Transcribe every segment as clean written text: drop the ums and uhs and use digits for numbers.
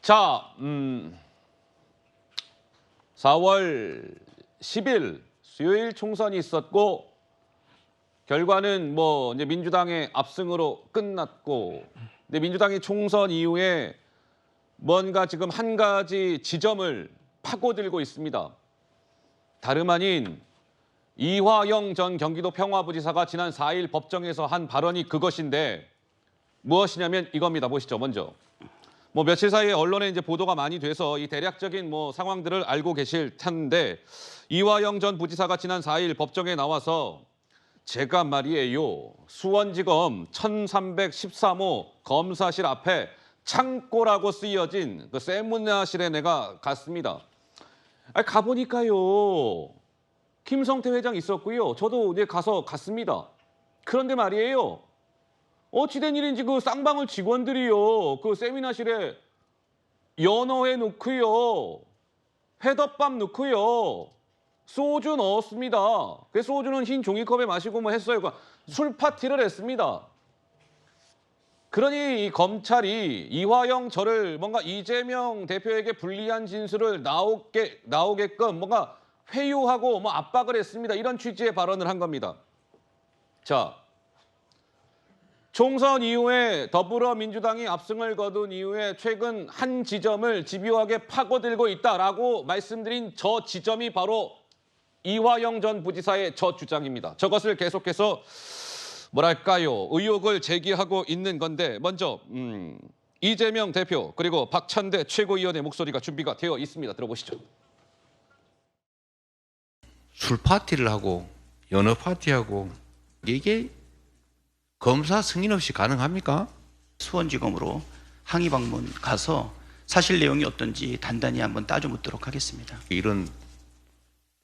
자, 4월 10일 수요일 총선이 있었고 결과는 뭐 이제 민주당의 압승으로 끝났고, 근데 민주당이 총선 이후에 뭔가 지금 한 가지 지점을 파고들고 있습니다. 다름 아닌 이화영 전 경기도 평화부지사가 지난 4일 법정에서 한 발언이 그것인데 무엇이냐면 이겁니다. 보시죠. 먼저. 뭐 며칠 사이에 언론에 이제 보도가 많이 돼서 이 대략적인 뭐 상황들을 알고 계실 텐데, 이화영 전 부지사가 지난 4일 법정에 나와서 제가 말이에요, 수원지검 1313호 검사실 앞에 창고라고 쓰여진 그 세무나실에 내가 갔습니다. 가보니까요, 김성태 회장 있었고요. 저도 이제 가서 갔습니다. 그런데 말이에요, 어찌된 일인지 그 쌍방울 직원들이요, 그 세미나실에 연어회 넣고요, 회덮밥 넣고요, 소주 넣었습니다. 그 소주는 흰 종이컵에 마시고 뭐 했어요. 술 파티를 했습니다. 그러니 이 검찰이 이화영 저를 뭔가 이재명 대표에게 불리한 진술을 나오게끔 뭔가 회유하고 뭐 압박을 했습니다. 이런 취지의 발언을 한 겁니다. 자, 총선 이후에 더불어민주당이 압승을 거둔 이후에 최근 한 지점을 집요하게 파고들고 있다라고 말씀드린 저 지점이 바로 이화영 전 부지사의 저 주장입니다. 저것을 계속해서 뭐랄까요, 의혹을 제기하고 있는 건데, 먼저 이재명 대표 그리고 박찬대 최고위원의 목소리가 준비가 되어 있습니다. 들어보시죠. 술 파티를 하고 연어 파티하고 이게 검사 승인 없이 가능합니까? 수원지검으로 항의 방문 가서 사실 내용이 어떤지 단단히 한번 따져 묻도록 하겠습니다. 이런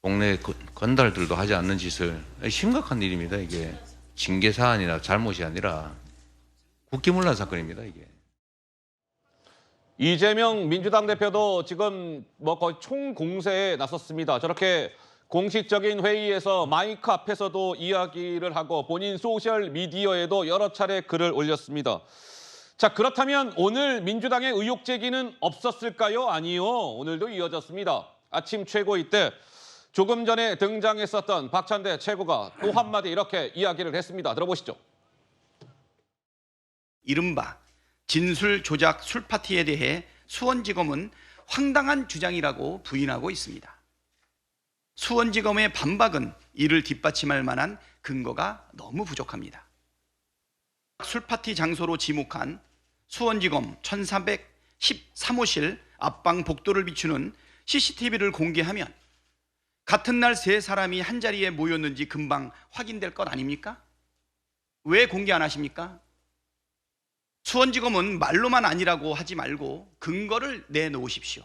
동네 건달들도 하지 않는 짓을, 심각한 일입니다. 이게 징계 사안이나 잘못이 아니라 국기문란 사건입니다. 이게. 이재명 민주당 대표도 지금 뭐 거의 총공세에 나섰습니다. 저렇게 공식적인 회의에서 마이크 앞에서도 이야기를 하고 본인 소셜 미디어에도 여러 차례 글을 올렸습니다. 자, 그렇다면 오늘 민주당의 의혹 제기는 없었을까요? 아니요. 오늘도 이어졌습니다. 아침 최고위 때 조금 전에 등장했었던 박찬대 최고가 또 한마디 이렇게 이야기를 했습니다. 들어보시죠. 이른바 진술 조작 술 파티에 대해 수원지검은 황당한 주장이라고 부인하고 있습니다. 수원지검의 반박은 이를 뒷받침할 만한 근거가 너무 부족합니다. 술 파티 장소로 지목한 수원지검 1313호실 앞방 복도를 비추는 CCTV를 공개하면 같은 날 세 사람이 한자리에 모였는지 금방 확인될 것 아닙니까? 왜 공개 안 하십니까? 수원지검은 말로만 아니라고 하지 말고 근거를 내놓으십시오.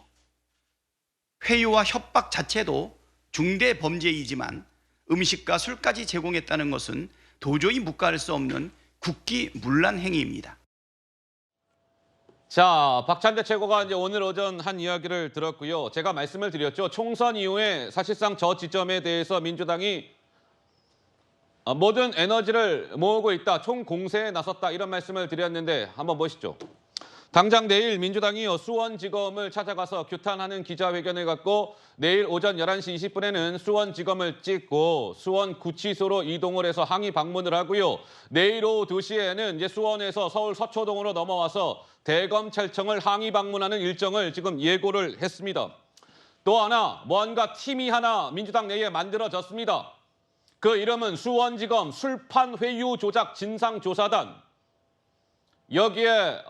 회유와 협박 자체도 중대 범죄이지만 음식과 술까지 제공했다는 것은 도저히 묵과할 수 없는 국기문란 행위입니다. 자, 박찬대 최고가 이제 오늘 오전 한 이야기를 들었고요. 제가 말씀을 드렸죠. 총선 이후에 사실상 저 지점에 대해서 민주당이 모든 에너지를 모으고 있다, 총공세에 나섰다, 이런 말씀을 드렸는데 한번 보시죠. 당장 내일 민주당이 수원지검을 찾아가서 규탄하는 기자회견을 갖고 내일 오전 11시 20분에는 수원지검을 찍고 수원구치소로 이동을 해서 항의 방문을 하고요. 내일 오후 2시에는 이제 수원에서 서울 서초동으로 넘어와서 대검찰청을 항의 방문하는 일정을 지금 예고를 했습니다. 또 하나, 뭔가 팀이 하나 민주당 내에 만들어졌습니다. 그 이름은 수원지검 술판 회유 조작 진상조사단. 여기에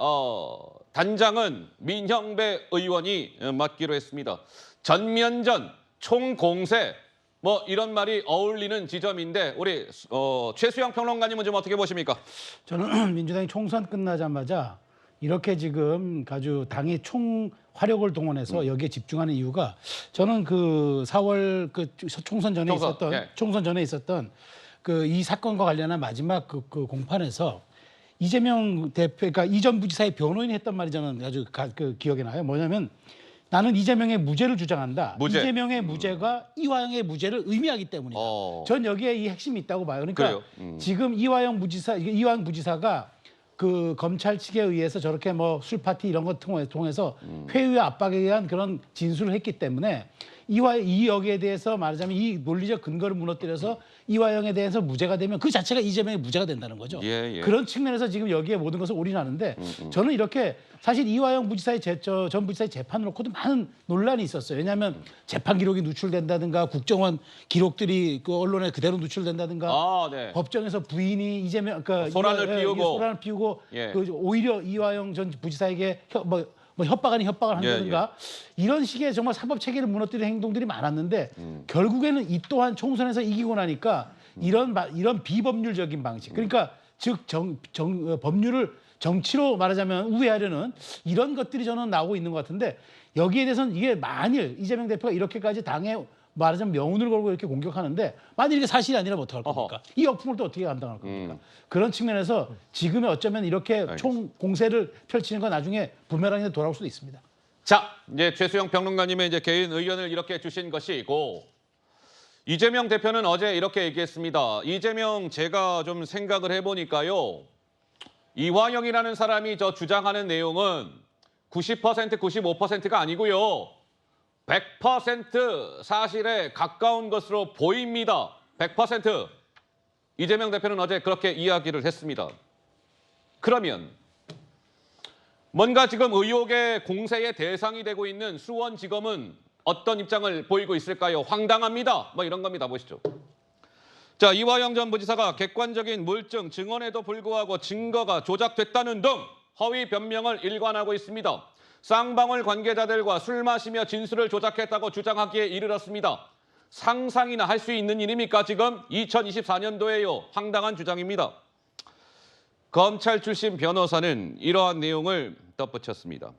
단장은 민형배 의원이 맡기로 했습니다. 전면전, 총공세, 뭐 이런 말이 어울리는 지점인데 우리 최수영 평론가님은 좀 어떻게 보십니까? 저는 민주당이 총선 끝나자마자 이렇게 지금 아주 당의 총 화력을 동원해서 여기에 집중하는 이유가, 저는 그 4월 그 총선 전에 있었던 그 이 사건과 관련한 마지막 그 공판에서 이재명 대표, 그러니까 이전 부지사의 변호인이 했던 말이 저는 아주 그 기억에 나요. 뭐냐면 나는 이재명의 무죄를 주장한다. 이재명의 무죄가 이화영의 무죄를 의미하기 때문이다. 전 여기에 이 핵심이 있다고 봐요. 그러니까 지금 이화영 부지사가 그 검찰 측에 의해서 저렇게 뭐 술 파티 이런 것 통해서 회유의 압박에 의한 그런 진술을 했기 때문에 이 여기에 대해서 말하자면 이 논리적 근거를 무너뜨려서 이화영에 대해서 무죄가 되면 그 자체가 이재명이 무죄가 된다는 거죠. 예. 그런 측면에서 지금 여기에 모든 것을 올인하는데 저는 이렇게 사실 이화영 부지사의 전 부지사의 재판을 놓고도 많은 논란이 있었어요. 왜냐하면 재판 기록이 누출된다든가 국정원 기록들이 그 언론에 그대로 누출된다든가 네. 법정에서 부인이 이재명 소란을 피우고 예. 그 오히려 이화영 전 부지사에게 협박 아닌 협박을 한다든가 이런 식의 정말 사법 체계를 무너뜨리는 행동들이 많았는데 결국에는 이 또한 총선에서 이기고 나니까 이런 비법률적인 방식 그러니까 즉 법률을 정치로 말하자면 우회하려는 이런 것들이 저는 나오고 있는 것 같은데 여기에 대해서는 이게 만일 이재명 대표가 이렇게까지 당에 말하자면 명운을 걸고 이렇게 공격하는데 만일 이게 사실이 아니라면 어떡할 겁니까? 이 역풍을 또 어떻게 감당할 겁니까? 그런 측면에서 지금의 어쩌면 이렇게 총 공세를 펼치는 건 나중에 부메랑에 돌아올 수도 있습니다. 자, 이제 최수영 평론가님의 이제 개인 의견을 이렇게 주신 것이고 이재명 대표는 어제 이렇게 얘기했습니다. 이재명 제가 좀 생각을 해보니까요. 이화영이라는 사람이 저 주장하는 내용은 90%, 95%가 아니고요. 100% 사실에 가까운 것으로 보입니다. 100%. 이재명 대표는 어제 그렇게 이야기를 했습니다. 그러면 뭔가 지금 의혹의 공세의 대상이 되고 있는 수원지검은 어떤 입장을 보이고 있을까요? 황당합니다. 뭐 이런 겁니다. 보시죠. 자, 이화영 전 부지사가 객관적인 물증, 증언에도 불구하고 증거가 조작됐다는 등 허위 변명을 일관하고 있습니다. 쌍방울 관계자들과 술 마시며 진술을 조작했다고 주장하기에 이르렀습니다. 상상이나 할 수 있는 일입니까? 지금 2024년도에요. 황당한 주장입니다. 검찰 출신 변호사는 이러한 내용을 덧붙였습니다.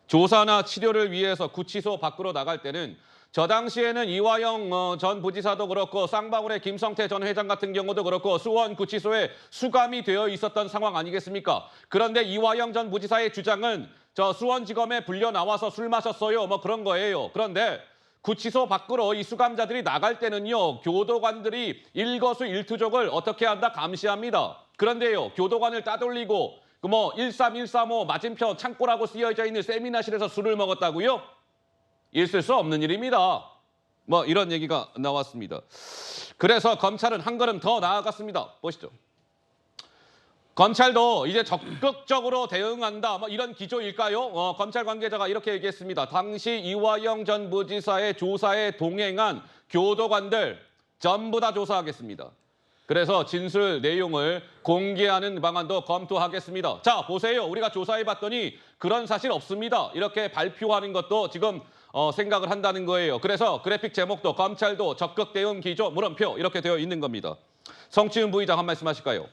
조사나 치료를 위해서 구치소 밖으로 나갈 때는 저 당시에는 이화영 전 부지사도 그렇고 쌍방울의 김성태 전 회장 같은 경우도 그렇고 수원구치소에 수감이 되어 있었던 상황 아니겠습니까? 그런데 이화영 전 부지사의 주장은 저 수원지검에 불려 나와서 술 마셨어요. 뭐 그런 거예요. 그런데 구치소 밖으로 이 수감자들이 나갈 때는요. 교도관들이 일거수일투족을 어떻게 한다 감시합니다. 그런데요. 교도관을 따돌리고 13135 맞은편 창고라고 쓰여져 있는 세미나실에서 술을 먹었다고요? 있을 수 없는 일입니다. 뭐 이런 얘기가 나왔습니다. 그래서 검찰은 한 걸음 더 나아갔습니다. 보시죠. 검찰도 이제 적극적으로 대응한다. 뭐 이런 기조일까요? 검찰 관계자가 이렇게 얘기했습니다. 당시 이화영 전 부지사의 조사에 동행한 교도관들 전부 다 조사하겠습니다. 그래서 진술 내용을 공개하는 방안도 검토하겠습니다. 자, 보세요. 우리가 조사해봤더니 그런 사실 없습니다. 이렇게 발표하는 것도 지금 생각을 한다는 거예요. 그래서 그래픽 제목도 검찰도 적극 대응 기조 물음표 이렇게 되어 있는 겁니다. 성치훈 부의장 한 말씀 하실까요?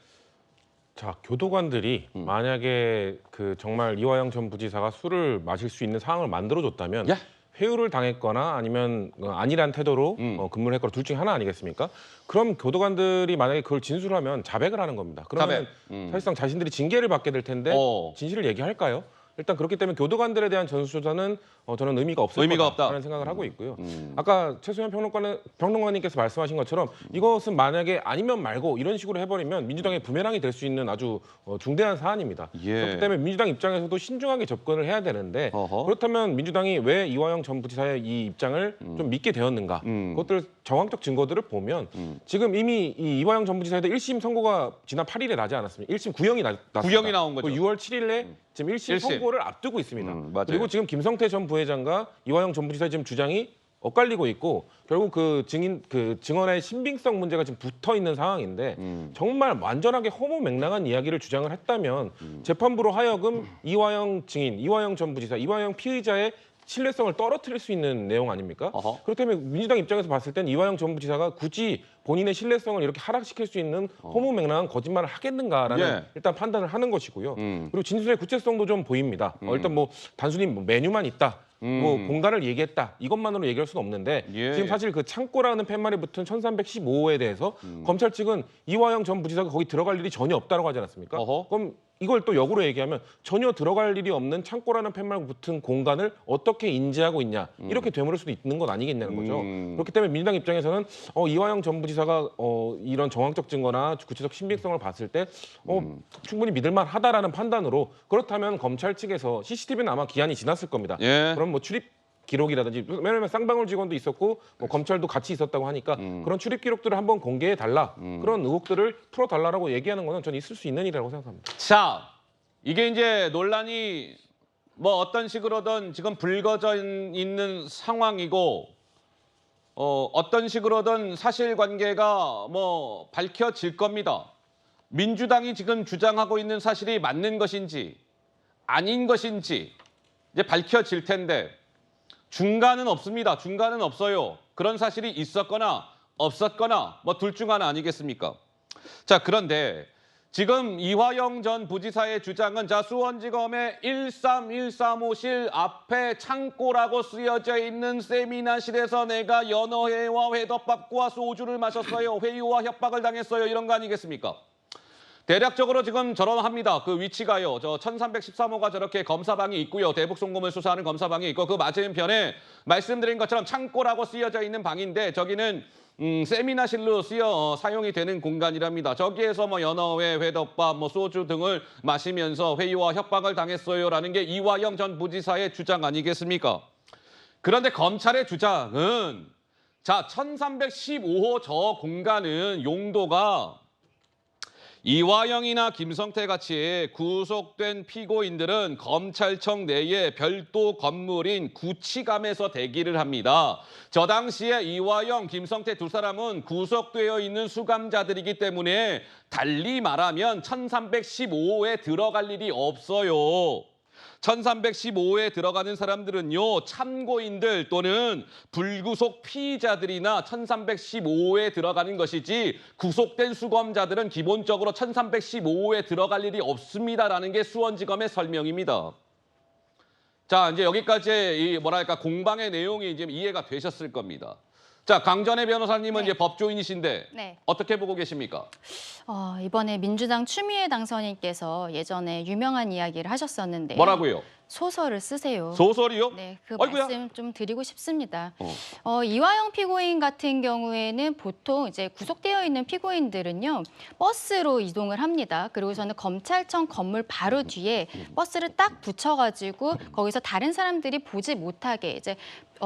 자, 교도관들이 만약에 그 정말 이화영 전 부지사가 술을 마실 수 있는 상황을 만들어줬다면 예? 회유를 당했거나 아니면 아니란 태도로 근무를 했거나 둘 중에 하나 아니겠습니까? 그럼 교도관들이 만약에 그걸 진술하면 자백을 하는 겁니다. 그러면 사실상 자신들이 징계를 받게 될 텐데 진실을 얘기할까요? 일단 그렇기 때문에 교도관들에 대한 전수조사는 저는 의미가 없을 거다라는 생각을 하고 있고요. 아까 최수현 평론가님께서 말씀하신 것처럼 이것은 만약에 아니면 말고 이런 식으로 해버리면 민주당의 부메랑이 될 수 있는 아주 중대한 사안입니다. 그렇기 때문에 민주당 입장에서도 신중하게 접근을 해야 되는데 그렇다면 민주당이 왜 이화영 전 부지사의 이 입장을 좀 믿게 되었는가? 그것들 정황적 증거들을 보면 지금 이미 이 이화영 전 부지사에 대해 1심 선고가 지난 8일에 나지 않았습니까? 1심 구형이 났습니다. 구형이 나온 거죠. 6월 7일에 지금 1심 선고를 앞두고 있습니다. 그리고 지금 김성태 전 부회장과 이화영 전 부지사의 지금 주장이 엇갈리고 있고 결국 그 증언의 신빙성 문제가 지금 붙어 있는 상황인데 정말 완전하게 허무맹랑한 이야기를 주장을 했다면 재판부로 하여금 이화영 증인, 이화영 전 부지사, 이화영 피의자의 신뢰성을 떨어뜨릴 수 있는 내용 아닙니까? 그렇다면 민주당 입장에서 봤을 땐 이화영 전 부지사가 굳이 본인의 신뢰성을 이렇게 하락시킬 수 있는 허무맹랑한 거짓말을 하겠는가라는 일단 판단을 하는 것이고요. 그리고 진술의 구체성도 좀 보입니다. 일단 뭐 단순히 메뉴만 있다. 뭐 공간을 얘기했다. 이것만으로 얘기할 수는 없는데 지금 사실 그 창고라는 팻말이 붙은 1315호에 대해서 검찰 측은 이화영 전 부지사가 거기 들어갈 일이 전혀 없다고 하지 않았습니까? 그럼 이걸 또 역으로 얘기하면 전혀 들어갈 일이 없는 창고라는 팻말 붙은 공간을 어떻게 인지하고 있냐 이렇게 되물을 수도 있는 건 아니겠냐는 거죠. 그렇기 때문에 민주당 입장에서는 이화영 전 부지사가 이런 정황적 증거나 구체적 신빙성을 봤을 때 충분히 믿을만하다라는 판단으로 그렇다면 검찰 측에서 CCTV는 아마 기한이 지났을 겁니다. 예. 그럼 뭐 출입 기록이라든지 왜냐하면 쌍방울 직원도 있었고 뭐 검찰도 같이 있었다고 하니까 그런 출입 기록들을 한번 공개해 달라 그런 의혹들을 풀어 달라라고 얘기하는 거는 저는 있을 수 있는 일이라고 생각합니다. 자, 이게 이제 논란이 뭐 어떤 식으로든 지금 불거져 있는 상황이고 어떤 식으로든 사실관계가 뭐 밝혀질 겁니다. 민주당이 지금 주장하고 있는 사실이 맞는 것인지 아닌 것인지 이제 밝혀질 텐데 중간은 없습니다. 중간은 없어요. 그런 사실이 있었거나 없었거나 뭐 둘 중 하나 아니겠습니까? 자, 그런데 지금 이화영 전 부지사의 주장은 자 수원지검의 13135실 앞에 창고라고 쓰여져 있는 세미나실에서 내가 연어회와 회덮밥과 소주를 마셨어요. 회유와 협박을 당했어요. 이런 거 아니겠습니까? 대략적으로 지금 저런합니다. 그 위치가요. 저 1313호가 저렇게 검사방이 있고요. 대북 송금을 수사하는 검사방이 있고 그 맞은편에 말씀드린 것처럼 창고라고 쓰여져 있는 방인데 저기는 세미나실로 사용이 되는 공간이랍니다. 저기에서 뭐 연어회, 회덮밥, 뭐 소주 등을 마시면서 회유와 협박을 당했어요라는 게 이화영 전 부지사의 주장 아니겠습니까? 그런데 검찰의 주장은 자 1315호 저 공간은 용도가 이화영이나 김성태 같이 구속된 피고인들은 검찰청 내에 별도 건물인 구치감에서 대기를 합니다. 저 당시에 이화영, 김성태 두 사람은 구속되어 있는 수감자들이기 때문에 달리 말하면 1315호에 들어갈 일이 없어요. 1315호에 들어가는 사람들은요, 참고인들 또는 불구속 피의자들이나 1315호에 들어가는 것이지 구속된 수검자들은 기본적으로 1315호에 들어갈 일이 없습니다라는 게 수원지검의 설명입니다. 자, 이제 여기까지 공방의 내용이 지금 이해가 되셨을 겁니다. 자, 강전혜 변호사님은 네. 이제 법조인이신데 네. 어떻게 보고 계십니까? 이번에 민주당 추미애 당선인께서 예전에 유명한 이야기를 하셨었는데요. 뭐라고요? 소설을 쓰세요. 소설이요? 네, 그 아이고야. 말씀 좀 드리고 싶습니다. 이화영 피고인 같은 경우에는 보통 이제 구속되어 있는 피고인들은요 버스로 이동을 합니다. 그리고서는 검찰청 건물 바로 뒤에 버스를 딱 붙여가지고 거기서 다른 사람들이 보지 못하게 이제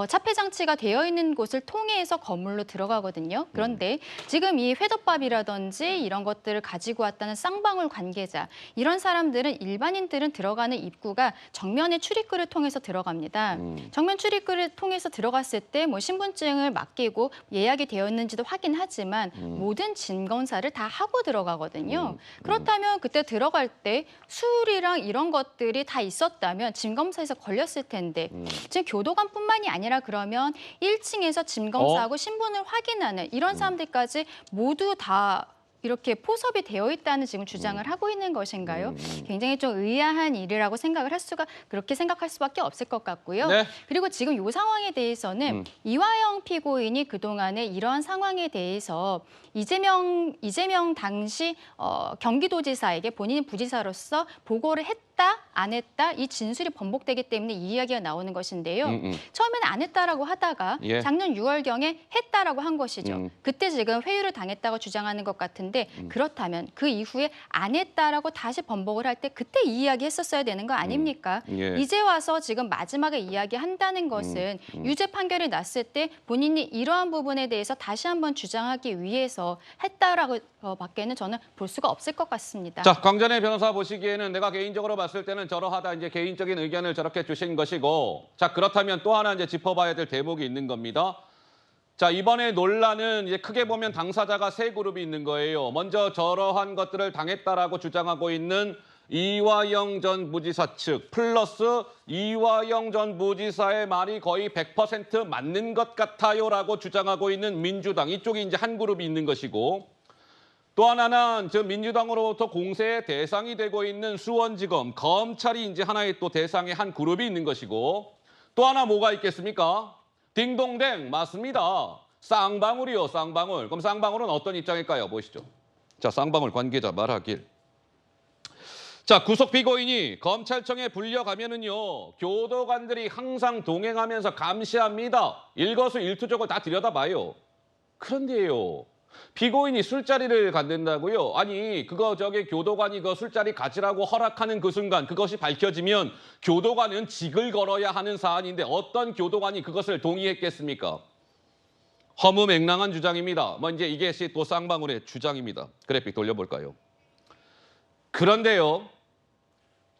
차폐 장치가 되어 있는 곳을 통해서 건물로 들어가거든요. 그런데 지금 이 회덮밥이라든지 이런 것들을 가지고 왔다는 쌍방울 관계자 이런 사람들은 일반인들은 들어가는 입구가 정면의 출입구를 통해서 들어갑니다. 정면 출입구를 통해서 들어갔을 때 뭐 신분증을 맡기고 예약이 되어 있는지도 확인하지만 모든 진검사를 다 하고 들어가거든요. 그렇다면 그때 들어갈 때 술이랑 이런 것들이 다 있었다면 진검사에서 걸렸을 텐데 지금 교도관뿐만이 아니라 그러면 1층에서 진검사하고 신분을 확인하는 이런 사람들까지 모두 다 이렇게 포섭이 되어 있다는 지금 주장을 하고 있는 것인가요? 굉장히 좀 의아한 일이라고 그렇게 생각할 수밖에 없을 것 같고요. 네. 그리고 지금 이 상황에 대해서는 이화영 피고인이 그동안에 이러한 상황에 대해서 이재명 당시 경기도지사에게 본인이 부지사로서 보고를 했다, 안 했다 이 진술이 번복되기 때문에 이 이야기가 나오는 것인데요. 처음에는 안 했다라고 하다가 예. 작년 6월경에 했다라고 한 것이죠. 그때 지금 회유를 당했다고 주장하는 것 같은데 그렇다면 그 이후에 안 했다라고 다시 번복을 할 때 그때 이 이야기 했었어야 되는 거 아닙니까? 예. 이제 와서 지금 마지막에 이야기한다는 것은 유죄 판결이 났을 때 본인이 이러한 부분에 대해서 다시 한번 주장하기 위해서 했다라고 밖에는 저는 볼 수가 없을 것 같습니다. 자, 강전혜 변호사 보시기에는 내가 개인적으로 봤을 때는 저러하다 이제 개인적인 의견을 저렇게 주신 것이고, 자, 그렇다면 또 하나 이제 짚어봐야 될 대목이 있는 겁니다. 자, 이번에 논란은 이제 크게 보면 당사자가 세 그룹이 있는 거예요. 먼저 저러한 것들을 당했다라고 주장하고 있는 이화영 전 부지사 측 플러스 이화영 전 부지사의 말이 거의 100% 맞는 것 같아요라고 주장하고 있는 민주당 이쪽이 이제 한 그룹이 있는 것이고, 또 하나는 저 민주당으로부터 공세의 대상이 되고 있는 수원지검 검찰이 이제 하나의 또 대상의 한 그룹이 있는 것이고, 또 하나 뭐가 있겠습니까? 딩동댕 맞습니다. 쌍방울이요, 쌍방울. 그럼 쌍방울은 어떤 입장일까요? 보시죠. 자, 쌍방울 관계자 말하길. 자, 구속 피고인이 검찰청에 불려가면은요, 교도관들이 항상 동행하면서 감시합니다. 일거수일투족을 다 들여다봐요. 그런데요, 피고인이 술자리를 갖는다고요? 아니, 교도관이 그 술자리 가지라고 허락하는 그 순간 그것이 밝혀지면 교도관은 직을 걸어야 하는 사안인데 어떤 교도관이 그것을 동의했겠습니까? 허무맹랑한 주장입니다. 뭐 이제 이게 또 쌍방울의 주장입니다. 그래픽 돌려볼까요? 그런데요,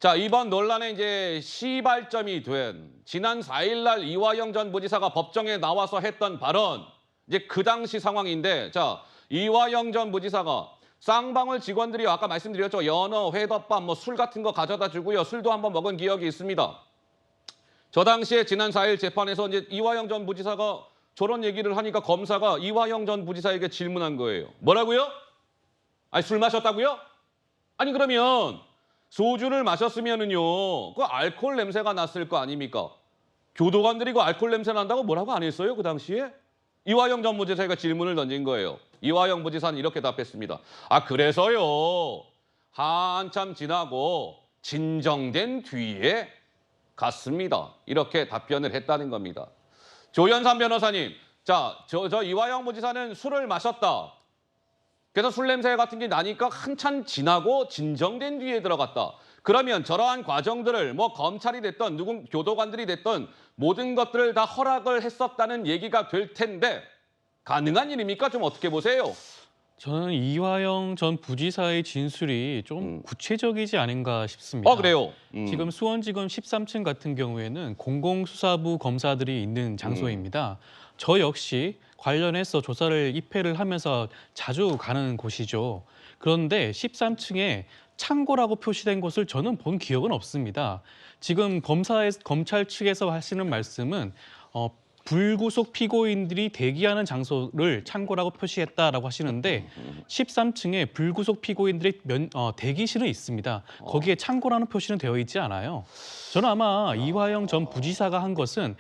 자, 이번 논란의 이제 시발점이 된 지난 4일 날 이화영 전 부지사가 법정에 나와서 했던 발언, 이제 그 당시 상황인데, 자, 이화영 전 부지사가 쌍방울 직원들이 아까 말씀드렸죠. 연어, 회덮밥, 뭐 술 같은 거 가져다 주고요. 술도 한번 먹은 기억이 있습니다. 저 당시에 지난 4일 재판에서 이제 이화영 전 부지사가 저런 얘기를 하니까 검사가 이화영 전 부지사에게 질문한 거예요. 뭐라고요? 아니, 술 마셨다고요? 아니, 그러면 소주를 마셨으면은요, 그 알코올 냄새가 났을 거 아닙니까? 교도관들이 그 알코올 냄새 난다고 뭐라고 안 했어요, 그 당시에? 이화영 전 부지사가 질문을 던진 거예요. 이화영 부지사는 이렇게 답했습니다. 아, 그래서요, 한참 지나고 진정된 뒤에 갔습니다. 이렇게 답변을 했다는 겁니다. 조현삼 변호사님, 자, 저 이화영 부지사는 술을 마셨다. 그래서 술 냄새 같은 게 나니까 한참 지나고 진정된 뒤에 들어갔다. 그러면 저러한 과정들을 뭐 검찰이 됐던 교도관들이 됐던 모든 것들을 다 허락을 했었다는 얘기가 될 텐데 가능한 일입니까? 좀 어떻게 보세요? 저는 이화영 전 부지사의 진술이 좀 구체적이지 않은가 싶습니다. 그래요? 지금 수원지검 13층 같은 경우에는 공공수사부 검사들이 있는 장소입니다. 저 역시 관련해서 조사를 입회를 하면서 자주 가는 곳이죠. 그런데 13층에 창고라고 표시된 곳을 저는 본 기억은 없습니다. 지금 검찰 측에서 하시는 말씀은 불구속 피고인들이 대기하는 장소를 창고라고 표시했다라고 하시는데 13층에 불구속 피고인들의 대기실은 있습니다. 거기에 창고라는 표시는 되어 있지 않아요. 저는 아마 이화영 전 부지사가 한 것은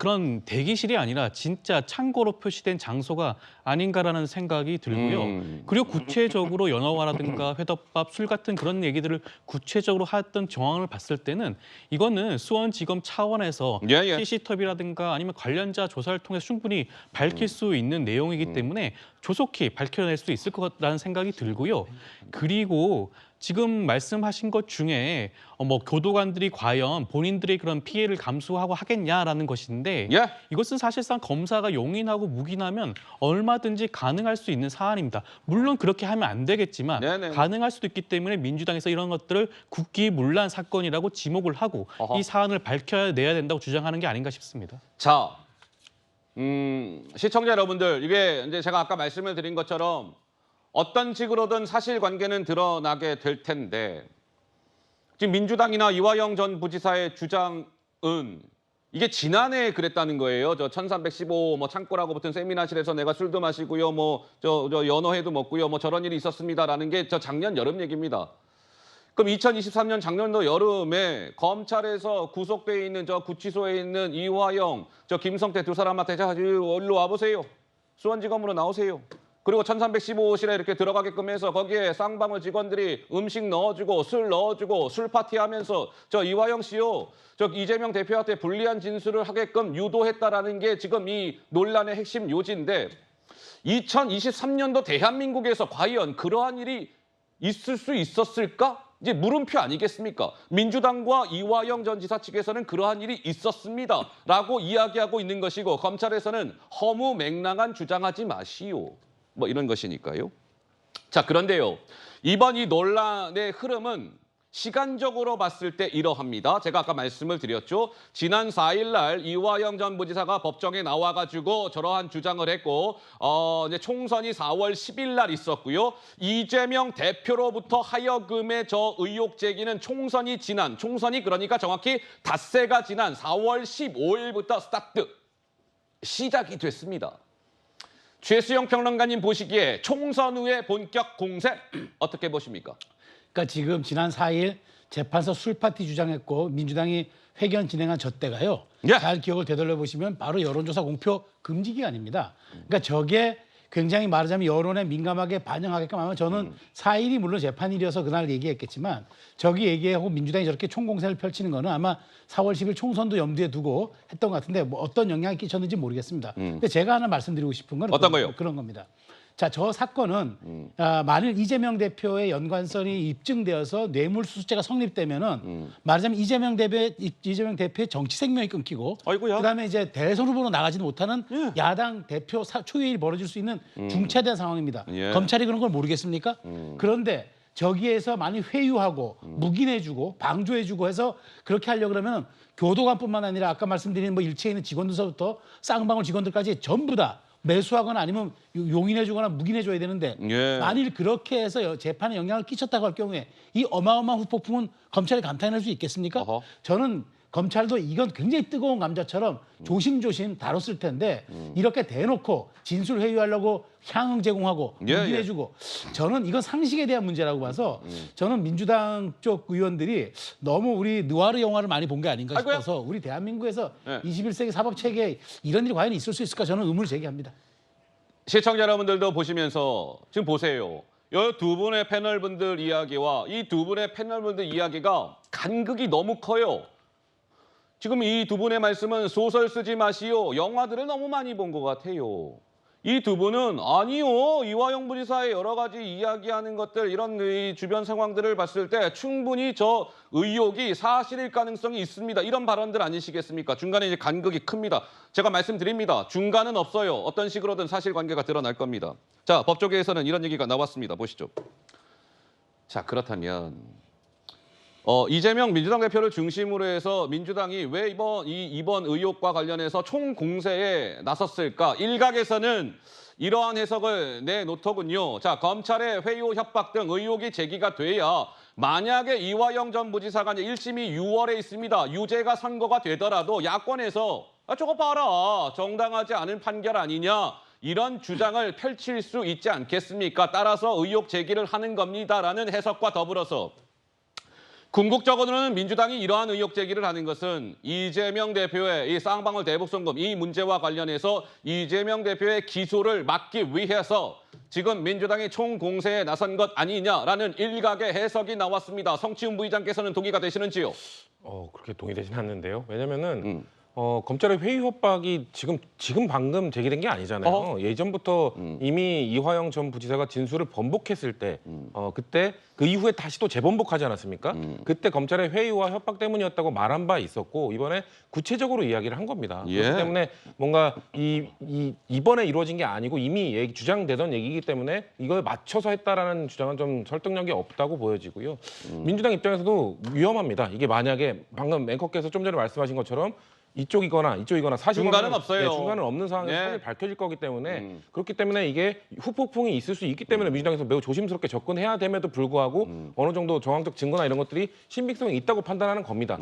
그런 대기실이 아니라 진짜 창고로 표시된 장소가 아닌가라는 생각이 들고요. 그리고 구체적으로 연어와라든가 회덮밥, 술 같은 그런 얘기들을 구체적으로 했던 정황을 봤을 때는 이거는 수원지검 차원에서 CCTV라든가 아니면 관련자 조사를 통해 충분히 밝힐 수 있는 내용이기 때문에 조속히 밝혀낼 수 있을 거라는 생각이 들고요. 그리고 지금 말씀하신 것 중에 뭐 교도관들이 과연 본인들의 그런 피해를 감수하고 하겠냐라는 것인데 이것은 사실상 검사가 용인하고 묵인하면 얼마든지 가능할 수 있는 사안입니다. 물론 그렇게 하면 안 되겠지만 가능할 수도 있기 때문에 민주당에서 이런 것들을 국기문란 사건이라고 지목을 하고 이 사안을 밝혀내야 된다고 주장하는 게 아닌가 싶습니다. 자, 시청자 여러분들, 이게 이제 제가 아까 말씀을 드린 것처럼 어떤 식으로든 사실관계는 드러나게 될 텐데 지금 민주당이나 이화영 전 부지사의 주장은 이게 지난해 그랬다는 거예요. 저 1315 뭐 창고라고 붙은 세미나실에서 내가 술도 마시고요, 뭐 저 연어회도 먹고요, 뭐 저런 일이 있었습니다라는 게 저 작년 여름 얘기입니다. 그럼 2023년 작년도 여름에 검찰에서 구속돼 있는 저 구치소에 있는 이화영, 저 김성태 두 사람한테 자 일로 와보세요. 수원지검으로 나오세요. 그리고 1315실에 이렇게 들어가게끔 해서 거기에 쌍방울 직원들이 음식 넣어주고 술 넣어주고 술 파티하면서 저 이화영 씨요, 저 이재명 대표한테 불리한 진술을 하게끔 유도했다라는 게 지금 이 논란의 핵심 요지인데 2023년도 대한민국에서 과연 그러한 일이 있을 수 있었을까? 이제 물음표 아니겠습니까? 민주당과 이화영 전 지사 측에서는 그러한 일이 있었습니다 라고 이야기하고 있는 것이고 검찰에서는 허무맹랑한 주장하지 마시오. 뭐 이런 것이니까요. 자, 그런데요, 이번 이 논란의 흐름은 시간적으로 봤을 때 이러합니다. 제가 아까 말씀을 드렸죠. 지난 4일 날 이화영 전 부지사가 법정에 나와가지고 저러한 주장을 했고 이제 총선이 4월 10일 날 있었고요. 이재명 대표로부터 하여금의 저 의혹 제기는 총선이 그러니까 정확히 닷새가 지난 4월 15일부터 시작이 됐습니다. 최수영 평론가님 보시기에 총선 후의 본격 공세 어떻게 보십니까? 그러니까 지금 지난 4일 재판서 술파티 주장했고 민주당이 회견 진행한 저 때가요. 잘 기억을 되돌려 보시면 바로 여론조사 공표 금지 기간입니다. 그러니까 저게 굉장히 말하자면 여론에 민감하게 반영하게끔 하면 저는 4일이 물론 재판일이어서 그날 얘기했겠지만 저기 얘기하고 민주당이 저렇게 총공세를 펼치는 거는 아마 4월 10일 총선도 염두에 두고 했던 것 같은데 뭐 어떤 영향이 끼쳤는지 모르겠습니다. 근데 제가 하나 말씀드리고 싶은 건 어떤 거요? 그런 겁니다. 자, 저 사건은 만일 이재명 대표의 연관성이 입증되어서 뇌물수수죄가 성립되면은 말하자면 이재명 대표의 정치 생명이 끊기고 아이고야. 그다음에 이제 대선 후보로 나가지도 못하는 야당 대표 초유일이 벌어질 수 있는 중차대한 상황입니다. 예. 검찰이 그런 걸 모르겠습니까? 그런데 저기에서 많이 회유하고 묵인해주고 방조해주고 해서 그렇게 하려고 그러면 교도관뿐만 아니라 아까 말씀드린 뭐 일체에 있는 직원들서부터 쌍방울 직원들까지 전부 다 매수하거나 아니면 용인해주거나 묵인해줘야 되는데 예. 만일 그렇게 해서 재판에 영향을 끼쳤다고 할 경우에 이 어마어마한 후폭풍은 검찰이 감당할 수 있겠습니까? 어허. 저는 검찰도 이건 굉장히 뜨거운 감자처럼 조심조심 다뤘을 텐데 이렇게 대놓고 진술 회유하려고 향응 제공하고 예, 묵인해주고 저는 이건 상식에 대한 문제라고 봐서 저는 민주당 쪽 의원들이 너무 우리 느와르 영화를 많이 본 게 아닌가 아이고야. 싶어서 우리 대한민국에서 예. 21세기 사법체계에 이런 일이 과연 있을 수 있을까 저는 의문을 제기합니다. 시청자 여러분들도 보시면서 지금 보세요. 이 두 분의 패널분들 이야기와 이 두 분의 패널분들 이야기가 간극이 너무 커요. 지금 이 두 분의 말씀은 소설 쓰지 마시오. 영화들을 너무 많이 본 것 같아요. 이 두 분은 아니요. 이화영 부지사의 여러 가지 이야기하는 것들 이런 이 주변 상황들을 봤을 때 충분히 저 의혹이 사실일 가능성이 있습니다. 이런 발언들 아니시겠습니까? 중간에 이제 간극이 큽니다. 제가 말씀드립니다. 중간은 없어요. 어떤 식으로든 사실관계가 드러날 겁니다. 자, 법조계에서는 이런 얘기가 나왔습니다. 보시죠. 자, 그렇다면 이재명 민주당 대표를 중심으로 해서 민주당이 왜 이번 의혹과 관련해서 총공세에 나섰을까? 일각에서는 이러한 해석을 내놓더군요. 자, 검찰의 회유 협박 등 의혹이 제기가 돼야 만약에 이화영 전 부지사가 이제 1심이 6월에 있습니다. 유죄가 선고가 되더라도 야권에서 저거 봐라. 정당하지 않은 판결 아니냐. 이런 주장을 펼칠 수 있지 않겠습니까? 따라서 의혹 제기를 하는 겁니다라는 해석과 더불어서 궁극적으로는 민주당이 이러한 의혹 제기를 하는 것은 이재명 대표의 이 쌍방울 대북송금 이 문제와 관련해서 이재명 대표의 기소를 막기 위해서 지금 민주당이 총공세에 나선 것 아니냐라는 일각의 해석이 나왔습니다. 성치훈 부의장께서는 동의가 되시는지요? 그렇게 동의되진 않는데요. 왜냐면은 검찰의 회유 협박이 지금 방금 제기된 게 아니잖아요. 예전부터 이미 이화영 전 부지사가 진술을 번복했을 때 그때 그 이후에 다시 또 재번복하지 않았습니까? 그때 검찰의 회유와 협박 때문이었다고 말한 바 있었고 이번에 구체적으로 이야기를 한 겁니다. 예. 그렇기 때문에 뭔가 이번에 이루어진 게 아니고 이미 주장되던 얘기이기 때문에 이걸 맞춰서 했다라는 주장은 좀 설득력이 없다고 보여지고요. 민주당 입장에서도 위험합니다. 이게 만약에 방금 앵커께서 좀 전에 말씀하신 것처럼 이쪽이거나 사실 중간은 없어요. 중간은 없는 상황에서 네. 사실 밝혀질 거기 때문에 그렇기 때문에 이게 후폭풍이 있을 수 있기 때문에 민주당에서 매우 조심스럽게 접근해야 됨에도 불구하고 어느 정도 정황적 증거나 이런 것들이 신빙성이 있다고 판단하는 겁니다.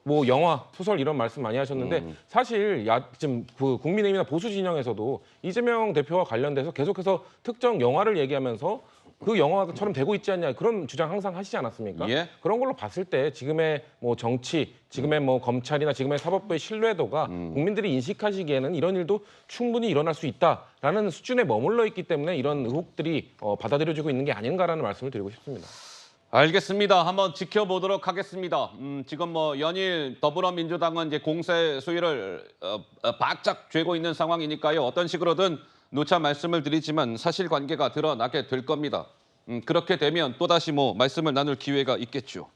뭐 영화, 소설 이런 말씀 많이 하셨는데 사실 지금 그 국민의힘이나 보수 진영에서도 이재명 대표와 관련돼서 계속해서 특정 영화를 얘기하면서 그 영화처럼 되고 있지 않냐 그런 주장 항상 하시지 않았습니까? 예. 그런 걸로 봤을 때 지금의 뭐 정치, 지금의 뭐 검찰이나 지금의 사법부의 신뢰도가 국민들이 인식하시기에는 이런 일도 충분히 일어날 수 있다라는 수준에 머물러 있기 때문에 이런 의혹들이 받아들여지고 있는 게 아닌가라는 말씀을 드리고 싶습니다. 알겠습니다. 한번 지켜보도록 하겠습니다. 지금 뭐 연일 더불어민주당은 이제 공세 수위를 바짝 쥐고 있는 상황이니까요. 어떤 식으로든 누차 말씀을 드리지만 사실관계가 드러나게 될 겁니다. 그렇게 되면 또다시 뭐 말씀을 나눌 기회가 있겠죠.